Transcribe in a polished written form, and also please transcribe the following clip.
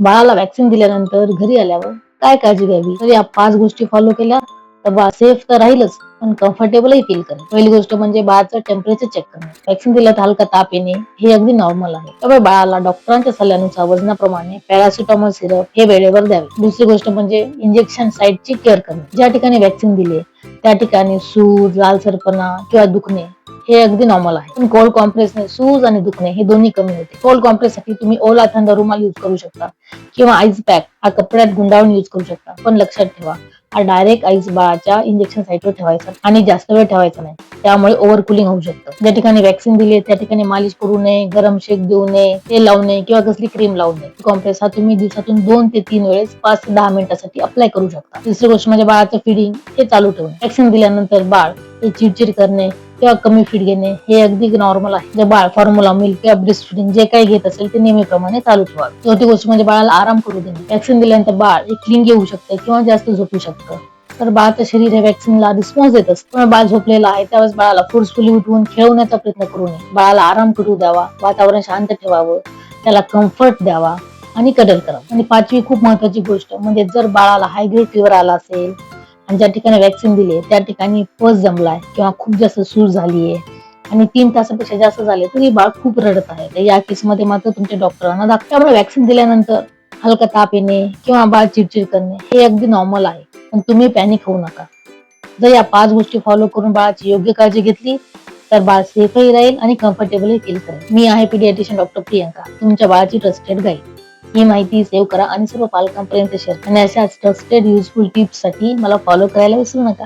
बाळाला व्हॅक्सिन दिल्यानंतर घरी आल्यावर काय काळजी घ्यावी? तर या 5 गोष्टी फॉलो केल्या तर बाळ सेफ तर राहीलच, पण कम्फर्टेबलही फील करेल. पहिली गोष्ट म्हणजे बाळाचं टेम्परेचर चेक करणे. व्हॅक्सिन दिल्यात हलका ताप येणे हे अगदी नॉर्मल आहे. त्यामुळे बाळाला डॉक्टरांच्या सल्ल्यानुसार वजनाप्रमाणे पॅरासिटामॉल सिरप हे वेळेवर द्यावे. दुसरी गोष्ट म्हणजे इंजेक्शन साईटची केअर करणे. ज्या ठिकाणी व्हॅक्सिन दिले त्या ठिकाणी सूज, लालसरपणा किंवा दुखणे हे अगदी नॉर्मल आहे. पण कोल्ड कॉम्प्रेसने सूज आणि दुखणे हे दोन्ही कमी होते. कोल्ड कॉम्प्रेससाठी तुम्ही ओला थंड रुमाल यूज करू शकता किंवा आईस पॅक हा कपड्यात गुंडाळून यूज करू शकता. पण लक्षात ठेवा, हा डायरेक्ट आईस बाळाच्या इंजेक्शन साईटवर ठेवायचा आणि जास्त वेळ ठेवायचा नाही. त्यामुळे ओव्हर कुलिंग होऊ शकतं. ज्या ठिकाणी व्हॅक्सिन दिली त्या ठिकाणी मालिश करू नये, गरम शेक देऊ नये, तेल लावू नये किंवा कसली क्रीम लावू नये. कॉम्प्रेस हा तुम्ही दिवसातून 2 ते 3 वेळेस 5 ते 10 मिनिटांसाठी अप्लाय करू शकता. तिसरी गोष्ट म्हणजे बाळाचं फिडिंग हे चालू ठेवणे. व्हॅक्सिन दिल्यानंतर बाळ हे चिडचिड करणे किंवा कमी फीड घेणे हे अगदी नॉर्मल आहे. जर बाळ फॉर्म्युला मिल्क किंवा ब्रेस्ट फिडिंग जे काही घेत असेल ते नेहमीप्रमाणे चालू ठेवावे. चौथी गोष्ट म्हणजे बाळाला आराम करू देणे. व्हॅक्सिन दिल्यानंतर बाळ एक क्लिंग येऊ शकतं किंवा जास्त झोपू शकतं. तर बाळाचं शरीर हे व्हॅक्सिनला रिस्पॉन्स देत असतं. पण बाळ झोपलेलं आहे त्यावेळेस बाळाला फोर्सफुली उठवून खेळवण्याचा प्रयत्न करू नये. बाळाला आराम करू द्यावा, वातावरण शांत ठेवावं, त्याला कम्फर्ट द्यावा आणि कडल करावं. आणि 5वी खूप महत्वाची गोष्ट म्हणजे जर बाळाला हाय ग्रेड फीवर आला असेल आणि ज्या ठिकाणी व्हॅक्सिन दिली त्या ठिकाणी पस जमलाय किंवा खूप जास्त सूज झालीये आणि 3 तासापेक्षा जास्त झाले तरी बाळ खूप रडत आहे, तर या केसमध्ये मात्र तुमच्या डॉक्टरांना दाखवा. त्यामुळे व्हॅक्सिन दिल्यानंतर हलका ताप येणे किंवा बाळ चिडचिड करणे हे अगदी नॉर्मल आहे, पण तुम्ही पॅनिक होऊ नका. जर या 5 गोष्टी फॉलो करून बाळाची योग्य काळजी घेतली तर बाळ सेफही राहील आणि कम्फर्टेबलही फील करेल. मी आहे पीडियाट्रिशियन डॉक्टर प्रियंका, तुमच्या बाळाची ट्रस्टेड गाईड. ही माहिती सेव्ह करा आणि सर्व पालकांपर्यंत शेअर करा. आणि अशाच ट्रस्टेड युजफुल टिप्स साठी मला फॉलो करायला विसरू नका.